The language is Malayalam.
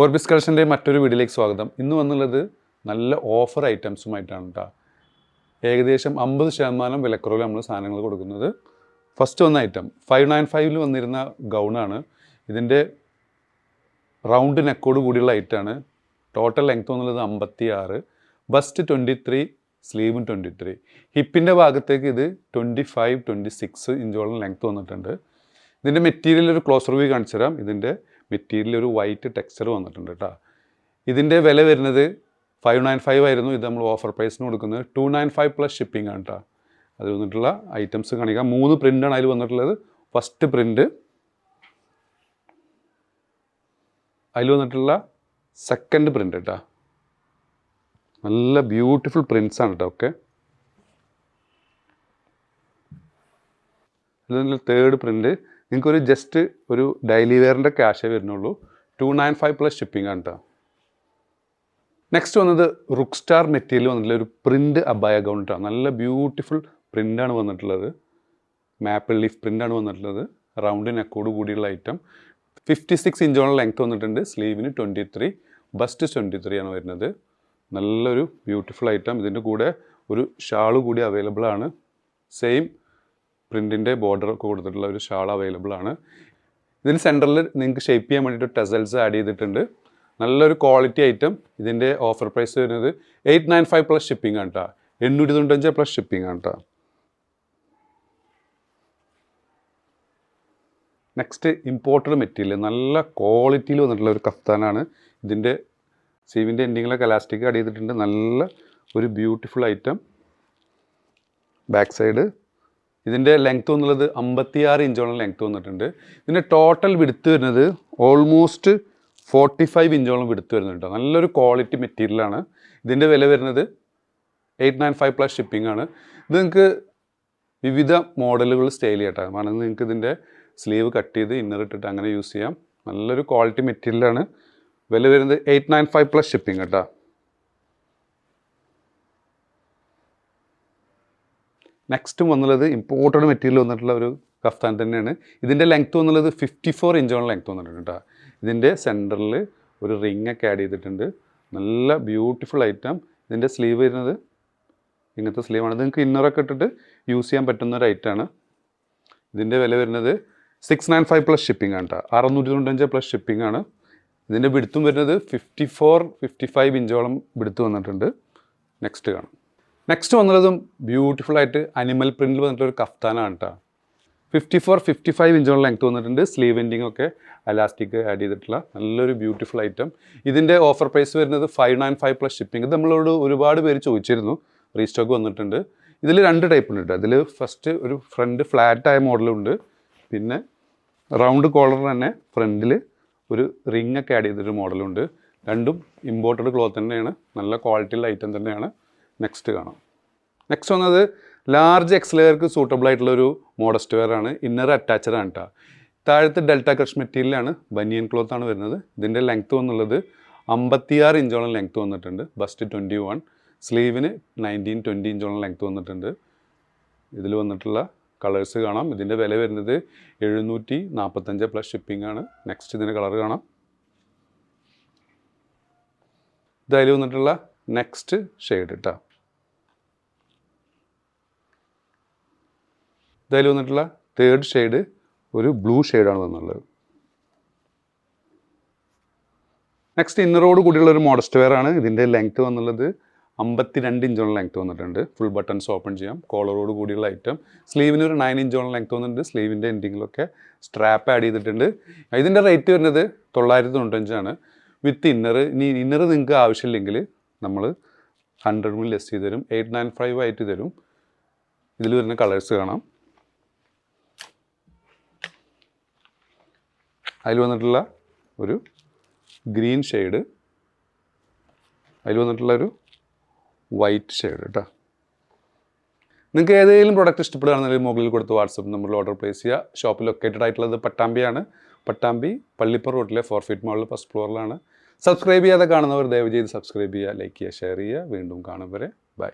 ഓർബിസ് കളക്ഷൻ്റെ മറ്റൊരു വീഡിയോയിലേക്ക് സ്വാഗതം. ഇന്ന് വന്നുള്ളത് നല്ല ഓഫർ ഐറ്റംസുമായിട്ടാണ് കേട്ടോ. ഏകദേശം 50% വിലക്കുറവിൽ നമ്മൾ സാധനങ്ങൾ കൊടുക്കുന്നത്. ഫസ്റ്റ് വന്ന ഐറ്റം 595 വന്നിരുന്ന ഗൗണാണ്. ഇതിൻ്റെ റൗണ്ട് നെക്കോട് കൂടിയുള്ള ഐറ്റാണ്. ടോട്ടൽ ലെങ്ത് വന്നുള്ളത് 56, ബസ്റ്റ് 23, സ്ലീവും 23. ഹിപ്പിൻ്റെ ഭാഗത്തേക്ക് ഇത് 25-26 ഇഞ്ചോളം ലെങ്ത് വന്നിട്ടുണ്ട്. ഇതിൻ്റെ മെറ്റീരിയൽ ഒരു ക്ലോസ് റിവ്യൂ കാണിച്ചു തരാം. ഇതിൻ്റെ മെറ്റീരിയൽ ഒരു വൈറ്റ് ടെക്സ്ചർ വന്നിട്ടുണ്ട് കേട്ടോ. ഇതിൻ്റെ വില വരുന്നത് 595 ആയിരുന്നു. ഇത് നമ്മൾ ഓഫർ പ്രൈസിന് കൊടുക്കുന്നത് 295 പ്ലസ് ഷിപ്പിംഗ് ആണ് കേട്ടോ. അതിൽ വന്നിട്ടുള്ള ഐറ്റംസ് കാണിക്കാം. 3 പ്രിൻ്റാണ് അതിൽ വന്നിട്ടുള്ളത്. ഫസ്റ്റ് പ്രിൻ്റ്, അതിൽ വന്നിട്ടുള്ള സെക്കൻഡ് പ്രിൻ്റ് കേട്ടോ. നല്ല ബ്യൂട്ടിഫുൾ പ്രിൻറ്റ്സ് ആണ് കേട്ടോ. ഓക്കെ, ഇതിൽ തേർഡ് പ്രിൻ്റ്. നിങ്ങൾക്കൊരു ജസ്റ്റ് ഒരു ഡെയിലി വെയറിൻ്റെ ക്യാഷേ വരുന്നുള്ളൂ. 295 പ്ലസ് ഷിപ്പിംഗ് ആണ് കേട്ടോ. നെക്സ്റ്റ് വന്നത് റുക്ക് സ്റ്റാർ മെറ്റീരിയൽ വന്നിട്ടുള്ള ഒരു പ്രിൻ്റ് അബായ ഗൗൺ കേട്ടോ. നല്ല ബ്യൂട്ടിഫുൾ പ്രിൻ്റാണ് വന്നിട്ടുള്ളത്. മാപ്പിൾ ലീഫ് പ്രിൻ്റാണ് വന്നിട്ടുള്ളത്. റൗണ്ട് നെക്കോട് കൂടിയുള്ള ഐറ്റം. 56 ഇഞ്ചോളം ലെങ്ത് വന്നിട്ടുണ്ട്. സ്ലീവിന് 23, ബസ്റ്റ് 23 ആണ് വരുന്നത്. നല്ലൊരു ബ്യൂട്ടിഫുൾ ഐറ്റം. ഇതിൻ്റെ കൂടെ ഒരു ഷാള് കൂടി അവൈലബിൾ ആണ്. സെയിം പ്രിൻറ്റിൻ്റെ ബോർഡറൊക്കെ കൊടുത്തിട്ടുള്ള ഒരു ഷാൾ അവൈലബിൾ ആണ്. ഇതിന് സെൻറ്ററിൽ നിങ്ങൾക്ക് ഷേപ്പ് ചെയ്യാൻ വേണ്ടിയിട്ട് ടെസൽസ് ആഡ് ചെയ്തിട്ടുണ്ട്. നല്ലൊരു ക്വാളിറ്റി ഐറ്റം. ഇതിൻ്റെ ഓഫർ പ്രൈസ് വരുന്നത് 895 പ്ലസ് ഷിപ്പിംഗ് ആണ് കേട്ടോ. 895 പ്ലസ് ഷിപ്പിംഗ് ആണ് കേട്ടോ. നെക്സ്റ്റ് ഇമ്പോർട്ടഡ് മെറ്റീരിയൽ, നല്ല ക്വാളിറ്റിയിൽ വന്നിട്ടുള്ള ഒരു കഫ്താനാണ്. ഇതിൻ്റെ സീവിൻ്റെ എൻഡിങ്ങിലൊക്കെ എലാസ്റ്റിക് ആഡ് ചെയ്തിട്ടുണ്ട്. നല്ല ഒരു ബ്യൂട്ടിഫുൾ ഐറ്റം. ബാക്ക് സൈഡ് ഇതിൻ്റെ ലെങ്ത്ത് വന്നുള്ളത് 56 ഇഞ്ചോളം ലെങ്ത്ത് വന്നിട്ടുണ്ട്. ഇതിൻ്റെ ടോട്ടൽ വിടുത്ത് വരുന്നത് ഓൾമോസ്റ്റ് 45 ഇഞ്ചോളം വിടുത്ത് വരുന്നുണ്ട്. നല്ലൊരു ക്വാളിറ്റി മെറ്റീരിയലാണ്. ഇതിൻ്റെ വില വരുന്നത് 895 പ്ലസ് ഷിപ്പിംഗ് ആണ്. ഇത് നിങ്ങൾക്ക് വിവിധ മോഡലുകൾ സ്റ്റൈൽ ചെയ്യട്ടെ. കാരണം നിങ്ങൾക്ക് ഇതിൻ്റെ സ്ലീവ് കട്ട് ചെയ്ത് ഇന്നർ ഇട്ടിട്ട് അങ്ങനെ യൂസ് ചെയ്യാം. നല്ലൊരു ക്വാളിറ്റി മെറ്റീരിയലാണ്. വില വരുന്നത് 895 പ്ലസ് ഷിപ്പിംഗ് കേട്ടോ. നെക്സ്റ്റും വന്നുള്ളത് ഇമ്പോർട്ടഡ് മെറ്റീരിയൽ വന്നിട്ടുള്ള ഒരു കഫ്താൻ തന്നെയാണ്. ഇതിൻ്റെ ലെങ്ത്ത് വന്നുള്ളത് 54 ഇഞ്ചോളം ലെങ്ത്ത് വന്നിട്ടുണ്ട് കേട്ടോ. ഇതിൻ്റെ സെൻറ്ററിൽ ഒരു റിങ് ഒക്കെ ആഡ് ചെയ്തിട്ടുണ്ട്. നല്ല ബ്യൂട്ടിഫുൾ ഐറ്റം. ഇതിൻ്റെ സ്ലീവ് വരുന്നത് ഇങ്ങനത്തെ സ്ലീവാണ്. നിങ്ങൾക്ക് ഇന്നറൊക്കെ ഇട്ടിട്ട് യൂസ് ചെയ്യാൻ പറ്റുന്ന ഒരു ഐറ്റമാണ്. ഇതിൻ്റെ വില വരുന്നത് 695 പ്ലസ് ഷിപ്പിംഗ് ആണ് കേട്ടോ. 695 പ്ലസ് ഷിപ്പിംഗ് ആണ്. ഇതിൻ്റെ വിടുത്തും വരുന്നത് 54-55 ഇഞ്ചോളം വിടുത്ത് വന്നിട്ടുണ്ട്. നെക്സ്റ്റ് കാണാം. നെക്സ്റ്റ് വന്നുള്ളതും ബ്യൂട്ടിഫുൾ ആയിട്ട് അനിമൽ പ്രിൻറ്റിൽ വന്നിട്ടൊരു കഫ്താനാണ് കേട്ടോ. 54-55 ഇഞ്ചോളം ലെങ്ത്ത് വന്നിട്ടുണ്ട്. സ്ലീവ് എൻഡിങ് ഒക്കെ എലാസ്റ്റിക് ആഡ് ചെയ്തിട്ടുള്ള നല്ലൊരു ബ്യൂട്ടിഫുൾ ഐറ്റം. ഇതിൻ്റെ ഓഫർ പ്രൈസ് വരുന്നത് 595 പ്ലസ് ഷിപ്പിംഗ്. ഇത് നമ്മളോട് ഒരുപാട് പേര് ചോദിച്ചിരുന്നു. റീസ്റ്റോക്ക് വന്നിട്ടുണ്ട്. ഇതിൽ 2 ടൈപ്പ് ഉണ്ട് കേട്ടോ. അതിൽ ഫസ്റ്റ് ഒരു ഫ്രണ്ട് ഫ്ലാറ്റായ മോഡലുണ്ട്. പിന്നെ റൗണ്ട് കോളർ തന്നെ ഫ്രണ്ടിൽ ഒരു റിങ് ഒക്കെ ആഡ് ചെയ്തൊരു മോഡലുണ്ട്. രണ്ടും ഇമ്പോർട്ടഡ് ക്ലോത്ത് തന്നെയാണ്. നല്ല ക്വാളിറ്റിയുള്ള ഐറ്റം തന്നെയാണ്. നെക്സ്റ്റ് കാണാം. നെക്സ്റ്റ് വന്നത് ലാർജ് എക്സ്ലെയർക്ക് സൂട്ടബിൾ ആയിട്ടുള്ളൊരു മോഡസ്റ്റ് വെയർ ആണ്. ഇന്നർ അറ്റാച്ചഡ് ആണ് കേട്ടോ. താഴത്ത് ഡെൽറ്റ ക്രഷ് മെറ്റീരിയലാണ്. ബനിയൻ ക്ലോത്ത് ആണ് വരുന്നത്. ഇതിൻ്റെ ലെങ്ത്ത് വന്നുള്ളത് 56 ഇഞ്ചോളം ലെങ്ത്ത് വന്നിട്ടുണ്ട്. ബസ്റ്റ് 21, സ്ലീവിന് 19-20 ഇഞ്ചോളം ലെങ്ത്ത് വന്നിട്ടുണ്ട്. ഇതിൽ വന്നിട്ടുള്ള കളേഴ്സ് കാണാം. ഇതിൻ്റെ വില വരുന്നത് 745 പ്ലസ് ഷിപ്പിംഗ് ആണ്. നെക്സ്റ്റ് ഇതിൻ്റെ കളർ കാണാം. ഇതായാലും വന്നിട്ടുള്ള നെക്സ്റ്റ് ഷെയ്ഡ് കേട്ടോ. ഇതായാലും വന്നിട്ടുള്ള തേർഡ് ഷെയ്ഡ് ഒരു ബ്ലൂ ഷെയ്ഡാണ് വന്നുള്ളത്. നെക്സ്റ്റ് ഇന്നറോട് കൂടിയുള്ള ഒരു മോഡസ്റ്റ് വെയർ ആണ്. ഇതിൻ്റെ ലെങ്ത്ത് വന്നുള്ളത് 52 ഇഞ്ചോളം ലെങ്ത്ത് വന്നിട്ടുണ്ട്. ഫുൾ ബട്ടൺസ് ഓപ്പൺ ചെയ്യാം. കോളറോട് കൂടിയുള്ള ഐറ്റം. സ്ലീവിന് ഒരു 9 ഇഞ്ചോളം ലെങ്ത്ത് വന്നിട്ടുണ്ട്. സ്ലീവിൻ്റെ എൻഡിങ്ങിലൊക്കെ സ്ട്രാപ്പ് ആഡ് ചെയ്തിട്ടുണ്ട്. ഇതിൻ്റെ റേറ്റ് വരുന്നത് 995 ആണ് വിത്ത് ഇന്നർ. ഇനി ഇന്നർ നിങ്ങൾക്ക് ആവശ്യമില്ലെങ്കിൽ നമ്മൾ 100 ലെസ് ചെയ്ത് തരും. 895 ആയിട്ട് തരും. ഇതിൽ വരുന്ന കളേഴ്സ് കാണാം. അതിൽ വന്നിട്ടുള്ള ഒരു ഗ്രീൻ ഷെയ്ഡ്, അതിൽ വന്നിട്ടുള്ള ഒരു വൈറ്റ് ഷെയ്ഡ് കേട്ടോ. നിങ്ങൾക്ക് ഏതെങ്കിലും പ്രോഡക്റ്റ് ഇഷ്ടപ്പെടുകയാണെന്നുണ്ടെങ്കിൽ മുകളിൽ കൊടുത്ത് വാട്സപ്പ് നമ്പറിൽ ഓർഡർ പ്ലേസ് ചെയ്യുക. ഷോപ്പിൽ ലൊക്കേറ്റഡ് ആയിട്ടുള്ളത് പട്ടാമ്പിയാണ്. പട്ടാമ്പി പള്ളിപ്പുറം റോട്ടിലെ 4 ഫീറ്റ് മാളിൽ ഫസ്റ്റ് ഫ്ലോറിലാണ്. സബ്സ്ക്രൈബ് ചെയ്യാതെ കാണുന്നവർ ദയവ് ചെയ്ത് സബ്സ്ക്രൈബ് ചെയ്യുക, ലൈക്ക് ചെയ്യുക, ഷെയർ ചെയ്യുക. വീണ്ടും കാണും വരെ ബൈ.